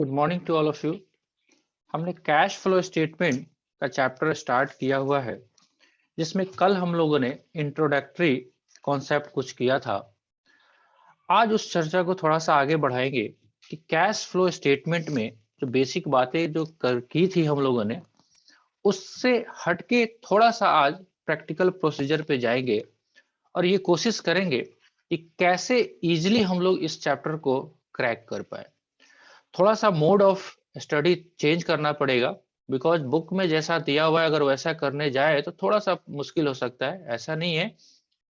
Good morning to all of you. हमने cash flow statement का chapter start किया हुआ है, जिसमें कल हम लोगों ने इंट्रोडक्टरी कॉन्सेप्ट कुछ किया था। आज उस चर्चा को थोड़ा सा आगे बढ़ाएंगे कि कैश फ्लो स्टेटमेंट में जो बेसिक बातें जो की थी हम लोगों ने, उससे हटके थोड़ा सा आज प्रैक्टिकल प्रोसीजर पे जाएंगे और ये कोशिश करेंगे कि कैसे इजीली हम लोग इस चैप्टर को क्रैक कर पाए। थोड़ा सा मोड ऑफ स्टडी चेंज करना पड़ेगा, बिकॉज बुक में जैसा दिया हुआ है अगर वैसा करने जाए तो थोड़ा सा मुश्किल हो सकता है। ऐसा नहीं है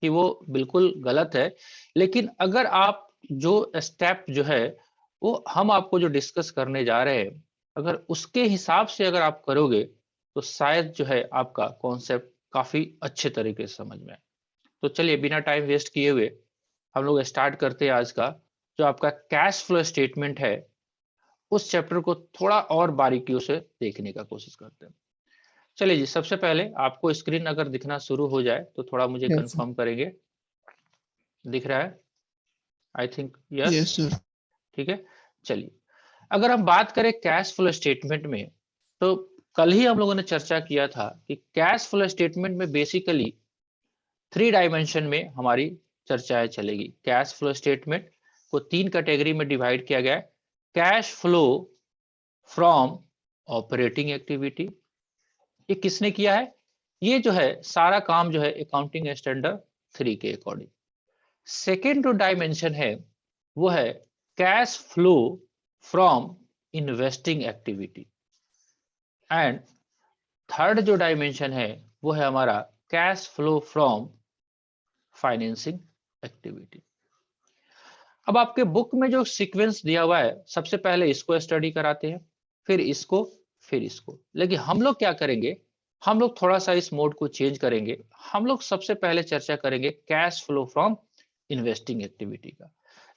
कि वो बिल्कुल गलत है, लेकिन अगर आप जो स्टेप जो है वो हम आपको जो डिस्कस करने जा रहे हैं, अगर उसके हिसाब से अगर आप करोगे तो शायद जो है आपका कॉन्सेप्ट काफी अच्छे तरीके से समझ में आए। तो चलिए बिना टाइम वेस्ट किए हुए हम लोग स्टार्ट करते हैं आज का जो आपका कैश फ्लो स्टेटमेंट है। उस चैप्टर को थोड़ा और बारीकियों से देखने का कोशिश करते हैं। चलिए जी, सबसे पहले आपको स्क्रीन अगर दिखना शुरू हो जाए तो थोड़ा मुझे Yes, sir. कंफर्म करेंगे। दिख रहा है? I think yes. Yes, sir. ठीक है। चलिए, अगर हम बात करें कैश फ्लो स्टेटमेंट में, तो कल ही हम लोगों ने चर्चा किया था कि कैश फ्लो स्टेटमेंट में बेसिकली थ्री डायमेंशन में हमारी चर्चाएं चलेगी। कैश फ्लो स्टेटमेंट को तीन कैटेगरी में डिवाइड किया गया है। Cash flow from operating activity, ये किसने किया है? ये जो है सारा काम जो है अकाउंटिंग स्टैंडर्ड 3 के अकॉर्डिंग। सेकेंड जो डायमेंशन है वो है cash flow from investing activity, and third जो डायमेंशन है वो है हमारा cash flow from financing activity. अब आपके बुक में जो सीक्वेंस दिया हुआ है, सबसे पहले इसको स्टडी कराते हैं, फिर इसको, फिर इसको। लेकिन हम लोग क्या करेंगे, हम लोग थोड़ा सा इस मोड को चेंज करेंगे। हम लोग सबसे पहले चर्चा करेंगे cash flow from investing activity का।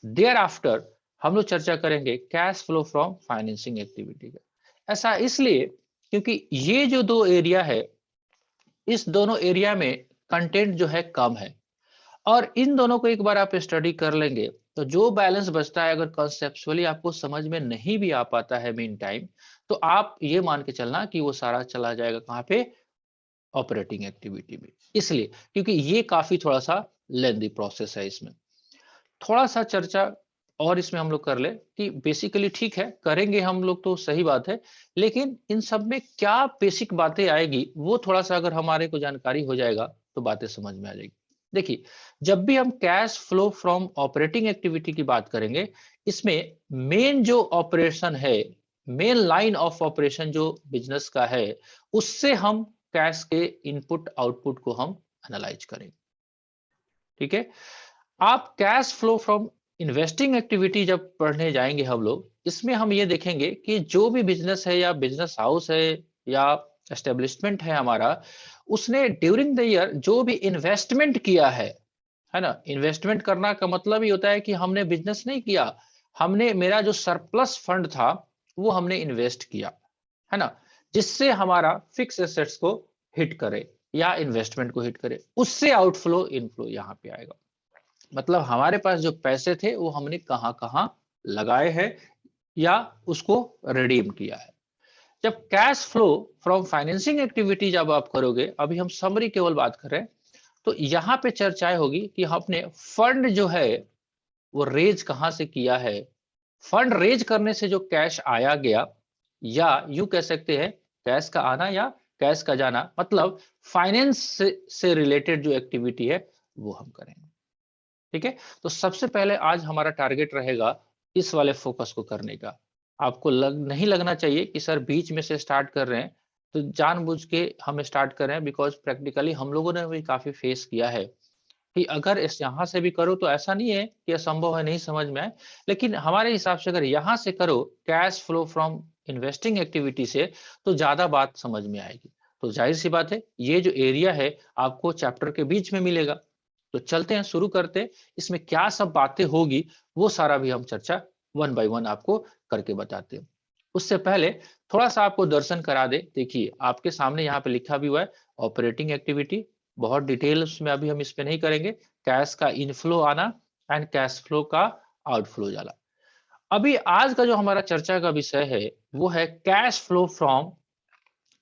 देयर आफ्टर हम लोग चर्चा करेंगे cash flow from financing activity का। ऐसा इसलिए क्योंकि ये जो दो एरिया है, इस दोनों एरिया में कंटेंट जो है कम है, और इन दोनों को एक बार आप स्टडी कर लेंगे तो जो बैलेंस बचता है, अगर कॉन्सेप्चुअली आपको समझ में नहीं भी आ पाता है मीन टाइम, तो आप ये मान के चलना कि वो सारा चला जाएगा कहाँ पे? ऑपरेटिंग एक्टिविटी में। इसलिए क्योंकि ये काफी थोड़ा सा लेंदी प्रोसेस है। इसमें थोड़ा सा चर्चा और इसमें हम लोग कर ले कि बेसिकली ठीक है, करेंगे हम लोग तो सही बात है, लेकिन इन सब में क्या बेसिक बातें आएगी वो थोड़ा सा अगर हमारे को जानकारी हो जाएगा तो बातें समझ में आ जाएगी। देखिए, जब भी हम cash flow from operating activity की बात करेंगे, इसमें मेन जो ऑपरेशन है, मेन लाइन ऑफ ऑपरेशन जो बिजनेस का है, उससे हम कैश के इनपुट आउटपुट को हम एनालाइज करेंगे। ठीक है। आप cash flow from investing activity जब पढ़ने जाएंगे हम लोग, इसमें हम ये देखेंगे कि जो भी बिजनेस है या बिजनेस हाउस है या एस्टेब्लिशमेंट है हमारा, उसने ड्यूरिंग द ईयर जो भी इन्वेस्टमेंट किया है ना। इन्वेस्टमेंट करना का मतलब ही होता है कि हमने बिजनेस नहीं किया, हमने, मेरा जो सरप्लस फंड था वो हमने इन्वेस्ट किया, है ना, जिससे हमारा फिक्स एसेट्स को हिट करे या इन्वेस्टमेंट को हिट करे, उससे आउटफ्लो इनफ्लो यहाँ पे आएगा। मतलब हमारे पास जो पैसे थे वो हमने कहां कहां लगाए हैं या उसको रिडीम किया है। जब cash flow from financing activity जब आप करोगे, अभी हम समरी केवल बात करें, तो यहाँ पे चर्चाएं होगी कि हमने फंड जो है वो रेज कहां से किया है। फंड रेज करने से जो कैश आया गया, या यूं कह सकते हैं कैश का आना या कैश का जाना, मतलब फाइनेंस से रिलेटेड जो एक्टिविटी है वो हम करेंगे। ठीक है। तो सबसे पहले आज हमारा टारगेट रहेगा इस वाले फोकस को करने का। आपको नहीं लगना चाहिए कि सर बीच में से स्टार्ट कर रहे हैं, तो जानबूझ के हम स्टार्ट कर रहे हैं, बिकॉज प्रैक्टिकली हम लोगों ने भी काफी फेस किया है कि अगर इस यहाँ से भी करो तो ऐसा नहीं है कि असंभव है, नहीं समझ में आए, लेकिन हमारे हिसाब से अगर यहाँ से करो cash flow from investing activity से, तो ज्यादा बात समझ में आएगी। तो जाहिर सी बात है ये जो एरिया है आपको चैप्टर के बीच में मिलेगा। तो चलते हैं, शुरू करते हैं, इसमें क्या सब बातें होगी वो सारा भी हम चर्चा वन बाय वन आपको करके बताते हैं। उससे पहले थोड़ा सा आपको दर्शन करा दे। देखिए आपके सामने यहाँ पे लिखा भी हुआ है ऑपरेटिंग एक्टिविटी। बहुत डिटेल्स में अभी हम इस पे नहीं करेंगे। कैश का इनफ्लो आना एंड कैश फ्लो का आउटफ्लो जाला। अभी आज का जो हमारा चर्चा का विषय है वो है cash flow from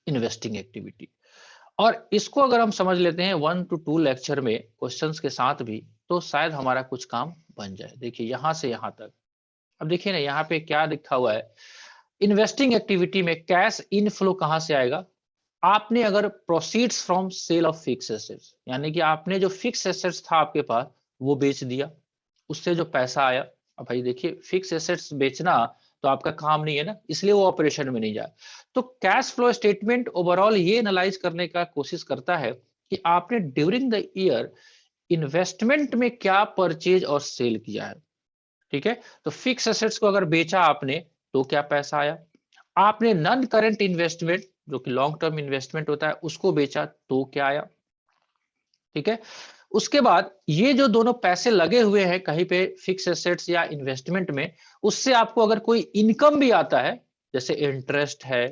investing activity. और इसको अगर हम समझ लेते हैं 1 to 2 लेक्चर में क्वेश्चंस के साथ भी, तो शायद हमारा कुछ काम बन जाए। देखिए यहां से यहां तक, अब देखिए ना यहाँ पे क्या लिखा हुआ है, इन्वेस्टिंग एक्टिविटी में कैश इनफ्लो कहां से आएगा? आपने अगर proceeds from sale of fix assets, यानी कि आपने जो फिक्स एसेट्स था आपके पास वो बेच दिया, उससे जो पैसा आया। अब भाई देखिए फिक्स एसेट्स बेचना तो आपका काम नहीं है ना, इसलिए वो ऑपरेशन में नहीं जाए। तो कैश फ्लो स्टेटमेंट ओवरऑल ये एनालाइज करने का कोशिश करता है कि आपने ड्यूरिंग द ईयर इन्वेस्टमेंट में क्या परचेज और सेल किया है। ठीक है, तो फिक्स एसेट्स को अगर बेचा आपने तो क्या पैसा आया, आपने नॉन करंट इन्वेस्टमेंट जो कि लॉन्ग टर्म इन्वेस्टमेंट होता है उसको बेचा तो क्या आया। ठीक है, उसके बाद ये जो दोनों पैसे लगे हुए हैं कहीं पे फिक्स एसेट्स या इन्वेस्टमेंट में, उससे आपको अगर कोई इनकम भी आता है, जैसे इंटरेस्ट है,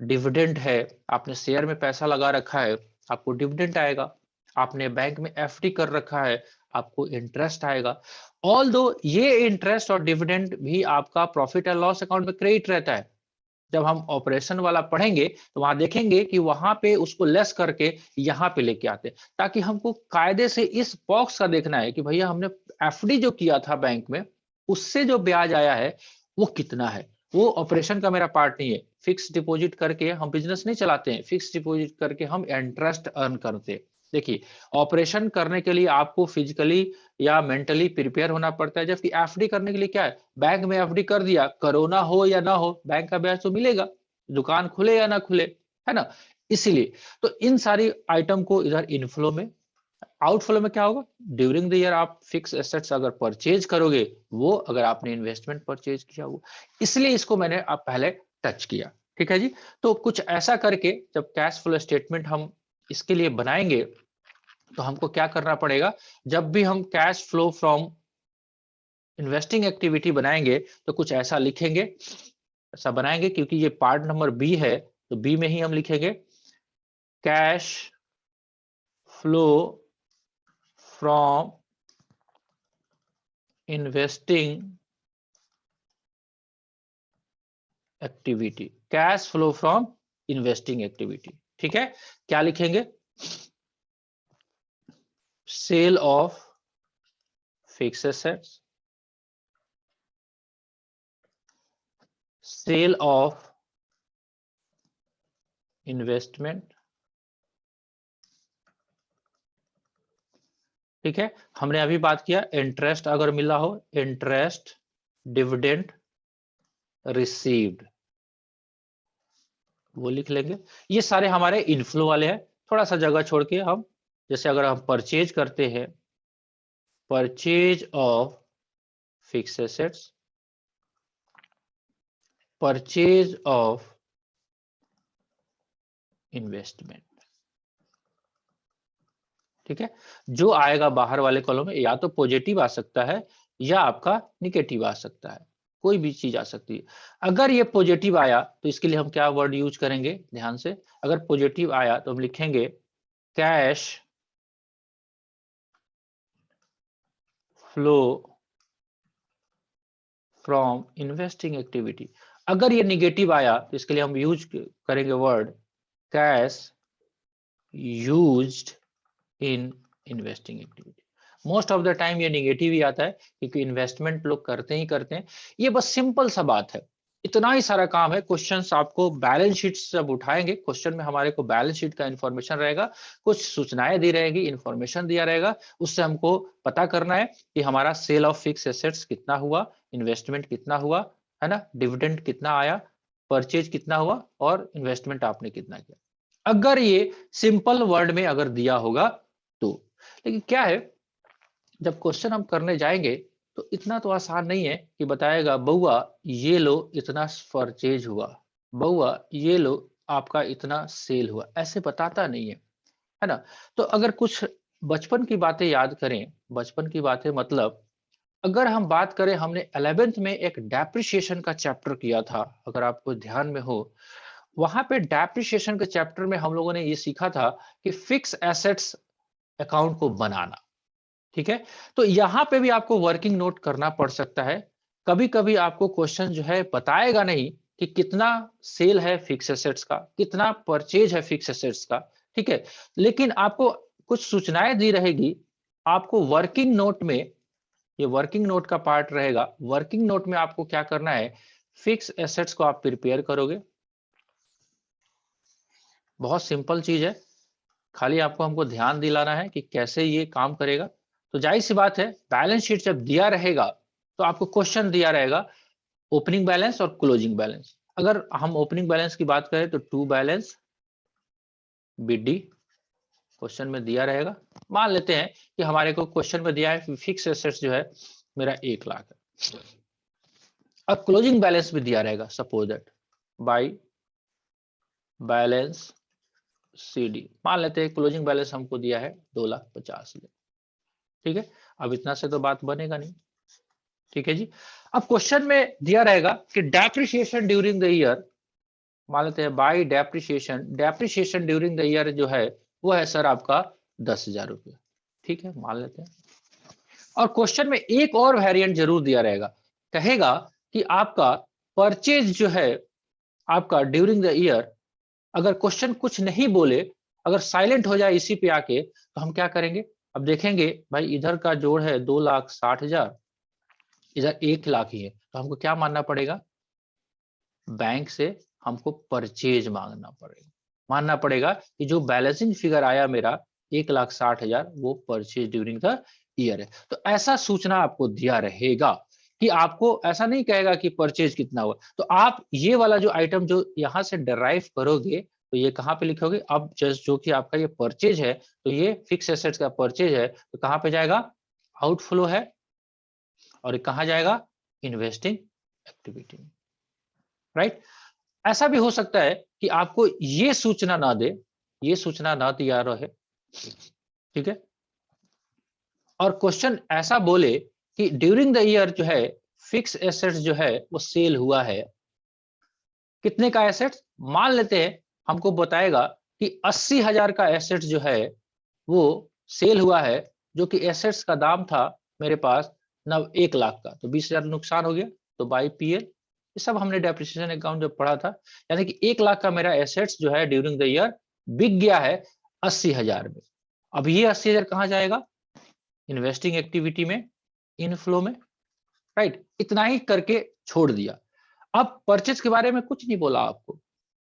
डिविडेंड है, आपने शेयर में पैसा लगा रखा है, आपको डिविडेंड आएगा, आपने बैंक में एफडी कर रखा है, आपको इंटरेस्ट आएगा। ऑल दो ये इंटरेस्ट और डिविडेंड भी आपका प्रॉफिट एंड लॉस अकाउंट में क्रेडिट रहता है। जब हम ऑपरेशन वाला पढ़ेंगे तो वहां देखेंगे कि वहां पे उसको लेस करके यहाँ पे लेके आते हैं, ताकि हमको कायदे से इस बॉक्स का देखना है कि भैया हमने एफडी जो किया था बैंक में उससे जो ब्याज आया है वो कितना है। वो ऑपरेशन का मेरा पार्ट नहीं है। फिक्स डिपॉजिट करके हम बिजनेस नहीं चलाते हैं, फिक्स डिपॉजिट करके हम इंटरेस्ट अर्न करते हैं। देखिए ऑपरेशन करने के लिए आपको फिजिकली या मेंटली प्रिपेयर होना पड़ता है, जबकि एफडी करने के लिए क्या है, बैंक में एफडी कर दिया, कोरोना हो या ना हो बैंक का ब्याज तो मिलेगा, दुकान खुले या ना खुले, है ना। इसीलिए तो इन सारी आइटम को इधर इनफ्लो में, आउटफ्लो में क्या होगा, ड्यूरिंग द ईयर आप फिक्स एसेट्स अगर परचेज करोगे, वो अगर आपने इन्वेस्टमेंट परचेज किया वो, इसलिए इसको मैंने आप पहले टच किया। ठीक है जी, तो कुछ ऐसा करके जब कैश फ्लो स्टेटमेंट हम इसके लिए बनाएंगे तो हमको क्या करना पड़ेगा, जब भी हम cash flow from investing activity बनाएंगे तो कुछ ऐसा लिखेंगे, ऐसा बनाएंगे, क्योंकि ये पार्ट नंबर बी है तो बी में ही हम लिखेंगे cash flow from investing activity, cash flow from investing activity. ठीक है, क्या लिखेंगे, sale of fix assets, sale of investment. ठीक है, हमने अभी बात किया इंटरेस्ट अगर मिला हो, इंटरेस्ट, डिविडेंड रिसीव्ड, वो लिख लेंगे। ये सारे हमारे इनफ्लो वाले हैं। थोड़ा सा जगह छोड़ के हम, जैसे अगर हम परचेज करते हैं, purchase of fix assets, purchase of investment. ठीक है, जो आएगा बाहर वाले कॉलम में या तो पॉजिटिव आ सकता है या आपका निगेटिव आ सकता है, कोई भी चीज आ सकती है। अगर ये पॉजिटिव आया तो इसके लिए हम क्या वर्ड यूज करेंगे, ध्यान से, अगर पॉजिटिव आया तो हम लिखेंगे cash flow from investing activity. अगर ये निगेटिव आया तो इसके लिए हम यूज करेंगे word cash used in investing activity. Most of the time ये निगेटिव ही आता है, क्योंकि इन्वेस्टमेंट लोग करते ही करते हैं। ये बस सिंपल सा बात है, इतना ही सारा काम है। क्वेश्चंस आपको बैलेंस शीट जब उठाएंगे, क्वेश्चन में हमारे को बैलेंस शीट का इंफॉर्मेशन रहेगा, कुछ सूचनाएं दी रहेगी, इंफॉर्मेशन दिया रहेगा, उससे हमको पता करना है कि हमारा सेल ऑफ फिक्स एसेट्स कितना हुआ, इन्वेस्टमेंट कितना हुआ, है ना, डिविडेंड कितना आया, परचेज कितना हुआ और इन्वेस्टमेंट आपने कितना किया। अगर ये सिंपल वर्ड में अगर दिया होगा तो। लेकिन क्या है, जब क्वेश्चन हम करने जाएंगे तो इतना तो आसान नहीं है कि बताएगा बउआ ये लो इतना परचेज हुआ, बउआ ये लो आपका इतना सेल हुआ, ऐसे बताता नहीं है ना। तो अगर कुछ बचपन की बातें याद करें, बचपन की बातें मतलब, अगर हम बात करें, हमने 11th में एक डेप्रिसिएशन का चैप्टर किया था, अगर आपको ध्यान में हो, वहां पे डेप्रिसिएशन के चैप्टर में हम लोगों ने ये सीखा था कि फिक्स एसेट्स अकाउंट को बनाना। ठीक है, तो यहां पे भी आपको वर्किंग नोट करना पड़ सकता है कभी कभी आपको क्वेश्चन जो है बताएगा नहीं कि कितना सेल है फिक्स एसेट्स का, कितना परचेज है फिक्स एसेट्स का, ठीक है, लेकिन आपको कुछ सूचनाएं दी रहेगी। आपको वर्किंग नोट में, ये वर्किंग नोट का पार्ट रहेगा, वर्किंग नोट में आपको क्या करना है, फिक्स एसेट्स को आप प्रिपेयर करोगे। बहुत सिंपल चीज है, खाली आपको हमको ध्यान दिलाना है कि कैसे ये काम करेगा। तो जाहिर सी बात है, बैलेंस शीट जब दिया रहेगा तो आपको क्वेश्चन दिया रहेगा ओपनिंग बैलेंस और क्लोजिंग बैलेंस। अगर हम ओपनिंग बैलेंस की बात करें तो टू बैलेंस बीडी क्वेश्चन में दिया रहेगा। मान लेते हैं कि हमारे को क्वेश्चन में दिया है फिक्स एसेट्स जो है मेरा 1 लाख है। अब क्लोजिंग बैलेंस भी दिया रहेगा, suppose that by balance CD, मान लेते हैं क्लोजिंग बैलेंस हमको दिया है 2,50,000, ठीक है। अब इतना से तो बात बनेगा नहीं, ठीक है जी। अब क्वेश्चन में दिया रहेगा कि डेप्रिसिएशन ड्यूरिंग द ईयर, मान लेते हैं by depreciation, depreciation during the year जो है वो है सर आपका 10,000 रुपये, ठीक है, मान लेते हैं। और क्वेश्चन में एक और वेरिएंट जरूर दिया रहेगा, कहेगा कि आपका परचेज जो है आपका ड्यूरिंग द ईयर, अगर क्वेश्चन कुछ नहीं बोले, अगर साइलेंट हो जाए इसी पे आके, तो हम क्या करेंगे। अब देखेंगे भाई इधर का जोड़ है 2,60,000, इधर 1 लाख ही है, तो हमको क्या मानना पड़ेगा, बैंक से हमको परचेज मांगना पड़ेगा, मानना पड़ेगा कि जो बैलेंसिंग फिगर आया मेरा 1,60,000 वो परचेज ड्यूरिंग द ईयर है। तो ऐसा सूचना आपको दिया रहेगा कि आपको ऐसा नहीं कहेगा कि परचेज कितना हुआ। तो आप ये वाला जो आइटम जो यहां से डिराइव करोगे तो ये कहां पे लिखोगे, अब जस्ट जो कि आपका ये परचेज है, तो ये फिक्स एसेट्स का परचेज है, तो कहां पे जाएगा, आउटफ्लो है, और कहां जाएगा, इन्वेस्टिंग एक्टिविटी में, राइट। ऐसा भी हो सकता है कि आपको ये सूचना ना दे, ये सूचना ना दिया रहे, ठीक है, और क्वेश्चन ऐसा बोले कि ड्यूरिंग द ईयर जो है फिक्स एसेट्स जो है वो सेल हुआ है, कितने का एसेट्स, मान लेते हैं हमको बताएगा कि 80,000 का एसेट्स जो है वो सेल हुआ है, जो कि एसेट्स का दाम था मेरे पास न 1 लाख का, तो 20,000 नुकसान हो गया, तो बाई पीएल, ये सब हमने डेप्रिसिएशन अकाउंट जब पढ़ा था, यानी कि 1 लाख का मेरा एसेट्स जो है ड्यूरिंग द ईयर बिक गया है 80,000 में। अब ये 80,000 कहां जाएगा, इन्वेस्टिंग एक्टिविटी में, इनफ्लो में, राइट, इतना ही करके छोड़ दिया। अब परचेज के बारे में कुछ नहीं बोला आपको,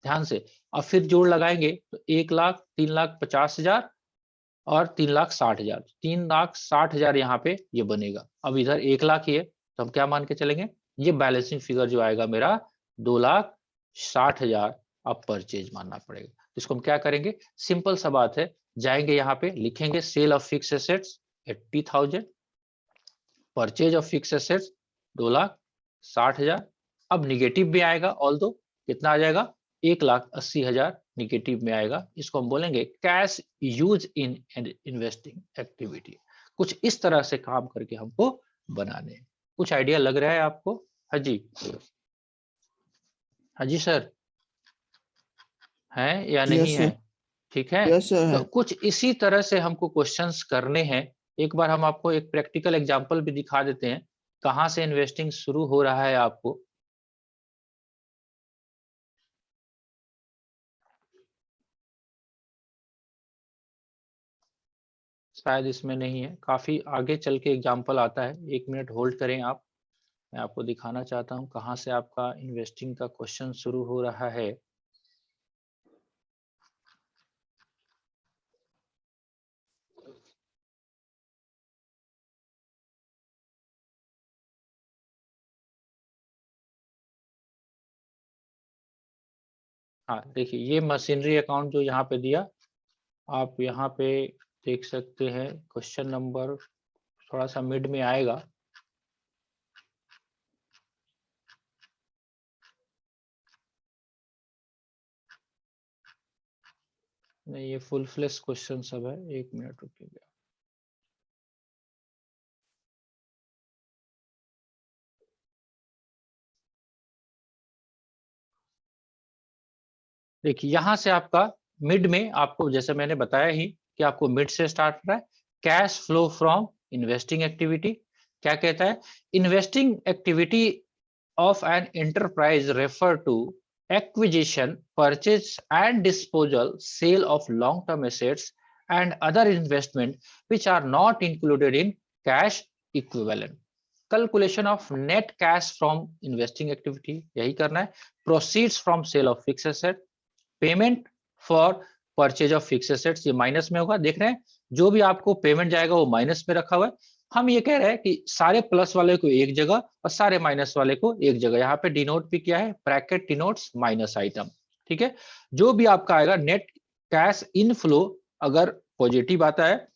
ध्यान से। अब फिर जोड़ लगाएंगे तो 1 लाख, 3,50,000 और 3,60,000, 3,60,000 यहाँ पे ये बनेगा। अब इधर 1 लाख ही है, तो हम क्या मान के चलेंगे, ये बैलेंसिंग फिगर जो आएगा मेरा 2,60,000 अब परचेज मानना पड़ेगा। इसको हम क्या करेंगे, सिंपल सा बात है, जाएंगे यहाँ पे लिखेंगे sale of fix assets 80,000, purchase of fix assets 2,60,000। अब निगेटिव भी आएगा, ऑल दो कितना आ जाएगा, 1,80,000 निगेटिव में आएगा। इसको हम बोलेंगे cash use in investing activity. कुछ इस तरह से काम करके हमको बनाने हैं। कुछ आइडिया लग रहा है आपको? हाँ जी, हाँ जी सर, है या नहीं यस है? सर। ठीक है, यस सर तो है। कुछ इसी तरह से हमको क्वेश्चंस करने हैं। एक बार हम आपको एक प्रैक्टिकल एग्जांपल भी दिखा देते हैं, कहां से इन्वेस्टिंग शुरू हो रहा है आपको। शायद इसमें नहीं है, काफी आगे चल के एग्जाम्पल आता है, 1 मिनट होल्ड करें आप, मैं आपको दिखाना चाहता हूं कहां से आपका इन्वेस्टिंग का क्वेश्चन शुरू हो रहा है। हाँ देखिए, ये मशीनरी अकाउंट जो यहाँ पे दिया, आप यहाँ पे देख सकते हैं, क्वेश्चन नंबर थोड़ा सा मिड में आएगा। नहीं, ये फुल फ्लेश क्वेश्चन सब है, 1 मिनट रुकिएगा। देखिए यहां से आपका मिड में, आपको जैसे मैंने बताया ही कि आपको मिड से स्टार्ट हो रहा है, cash flow from investing activity, क्या कहता है? Investing activity of an enterprise refer to acquisition, purchase and disposal, sale of long term assets and other investment which are not included in cash equivalent. Calculation of net cash from investing activity, यही करना है। Proceeds from sale of fix asset, payment for purchase of fix assets, ये minus में होगा। देख रहे हैं जो भी आपको पेमेंट जाएगा वो माइनस में रखा हुआ है। हम ये कह रहे हैं कि सारे प्लस वाले को एक जगह और सारे माइनस वाले को एक जगह, यहाँ पे डिनोट भी किया है, ब्रैकेट डिनोट्स माइनस आइटम। ठीक है, जो भी आपका आएगा नेट कैश इनफ्लो अगर पॉजिटिव आता है,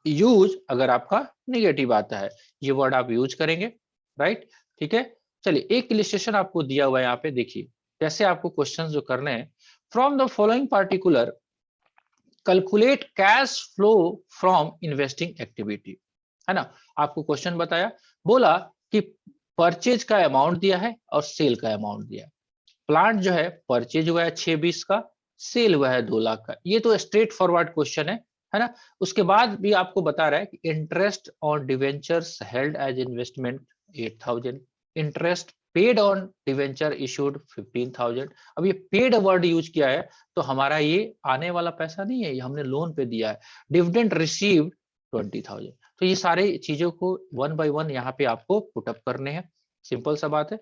यूज अगर आपका निगेटिव आता है, ये वर्ड आप यूज करेंगे। राइट, ठीक है। चलिए एक इलिस्ट्रेशन आपको दिया हुआ है यहाँ पे, देखिए कैसे आपको क्वेश्चन जो करने हैं। From the following particular calculate cash flow from investing activity, है ना। आपको क्वेश्चन बताया, बोला कि परचेज का अमाउंट दिया है और सेल का अमाउंट दिया है। प्लांट जो है परचेज हुआ है 620 का, सेल हुआ है 2 लाख का। ये तो स्ट्रेट फॉरवर्ड क्वेश्चन है ना। उसके बाद भी आपको बता रहा है कि interest on debentures held as investment 8000, interest paid on debenture issued 15000। अब ये पेड वर्ड यूज किया है तो हमारा ये आने वाला पैसा नहीं है, ये हमने लोन पे दिया है। Dividend received 20000। तो ये सारे चीजों को वन बाय वन यहाँ पे आपको पुटअप करने हैं। सिंपल सा बात है।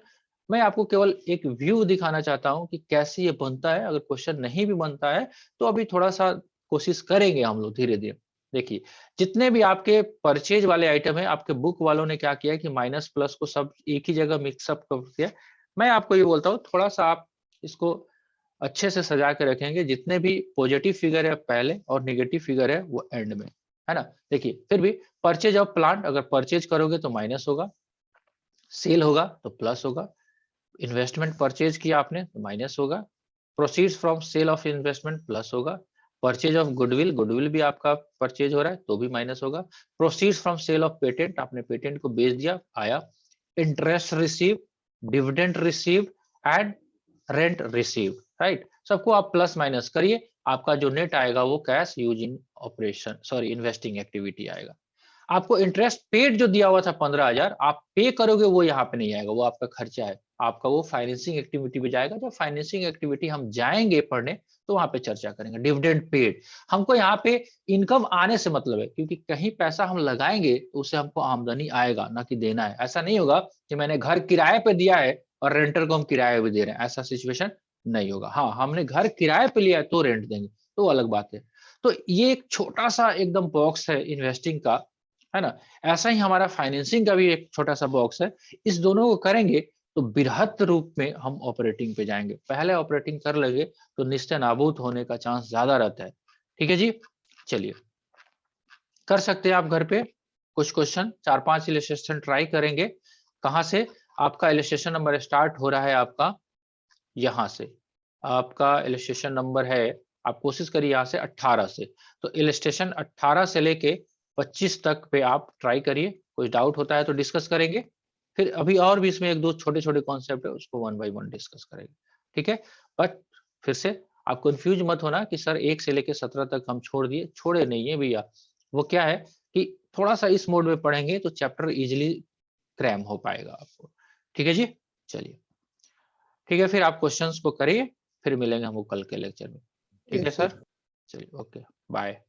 मैं आपको केवल एक व्यू दिखाना चाहता हूं कि कैसे ये बनता है। अगर क्वेश्चन नहीं भी बनता है तो अभी थोड़ा सा कोशिश करेंगे हम लोग धीरे धीरे। देखिए जितने भी आपके परचेज वाले आइटम है, आपके बुक वालों ने क्या किया कि माइनस प्लस को सब एक ही जगह मिक्सअप कर दिया। मैं आपको ये बोलता हूँ थोड़ा सा आप इसको अच्छे से सजा के रखेंगे। जितने भी पॉजिटिव फिगर है पहले और नेगेटिव फिगर है वो एंड में, है ना। देखिए फिर भी परचेज ऑफ प्लांट, अगर परचेज करोगे तो माइनस होगा, सेल होगा तो प्लस होगा, इन्वेस्टमेंट परचेज किया आपने तो माइनस होगा, proceeds from sale of investment plus होगा, परचेज ऑफ गुडविल, गुडविल भी आपका परचेज हो रहा है तो भी माइनस होगा, proceeds from sale of patent, आपने पेटेंट को बेच दिया आया, interest receive, dividend receive and rent receive. Right, सबको आप प्लस माइनस करिए, आपका जो नेट आएगा वो cash use in operation sorry investing activity आएगा। आपको इंटरेस्ट पेड जो दिया हुआ था 15,000, आप पे करोगे वो यहाँ पे नहीं आएगा, वो आपका खर्चा है, आपका वो फाइनेंसिंग एक्टिविटी पे जाएगा। जब फाइनेंसिंग एक्टिविटी हम जाएंगे पढ़ने तो वहां पे चर्चा करेंगे। डिविडेंड पेड, हमको यहाँ पे इनकम आने से मतलब है, क्योंकि कहीं पैसा हम लगाएंगे तो उससे हमको आमदनी आएगा, ना कि देना है। ऐसा नहीं होगा कि मैंने घर किराए पे दिया है और रेंटर को हम किराए पे दे रहे हैं, ऐसा सिचुएशन नहीं होगा। हाँ, हमने घर किराए पे लिया है तो रेंट देंगे, तो अलग बात है। तो ये एक छोटा सा एकदम बॉक्स है इन्वेस्टिंग का, है ना। ऐसा ही हमारा फाइनेंसिंग का भी एक छोटा सा बॉक्स है। इस दोनों को करेंगे तो बृहत रूप में हम ऑपरेटिंग पे जाएंगे। पहले ऑपरेटिंग कर लेंगे तो निश्चय नाबूद होने का चांस ज्यादा रहता है। ठीक है जी, चलिए कर सकते हैं आप घर पे कुछ क्वेश्चन, 4-5 इलस्ट्रेशन ट्राई करेंगे। कहां से? आपका इलस्ट्रेशन नंबर स्टार्ट हो रहा है आपका यहां से, आपका इलस्ट्रेशन नंबर है, आप कोशिश करिए यहाँ से 18 से। तो इलस्ट्रेशन 18 से लेके 25 तक पे आप ट्राई करिए। कोई डाउट होता है तो डिस्कस करेंगे, फिर अभी और भी इसमें एक दो छोटे छोटे कॉन्सेप्ट है उसको वन बाय वन डिस्कस करेंगे। ठीक है, बट फिर से आप कंफ्यूज मत होना कि सर 1 से लेके 17 तक हम छोड़ दिए, छोड़े नहीं है भैया। वो क्या है कि थोड़ा सा इस मोड में पढ़ेंगे तो चैप्टर इजिली क्रैम हो पाएगा आपको। ठीक है जी, चलिए ठीक है, फिर आप क्वेश्चंस को करिए, फिर मिलेंगे हम कल के लेक्चर में। ठीक है यस सर। सर, चलिए ओके, बाय।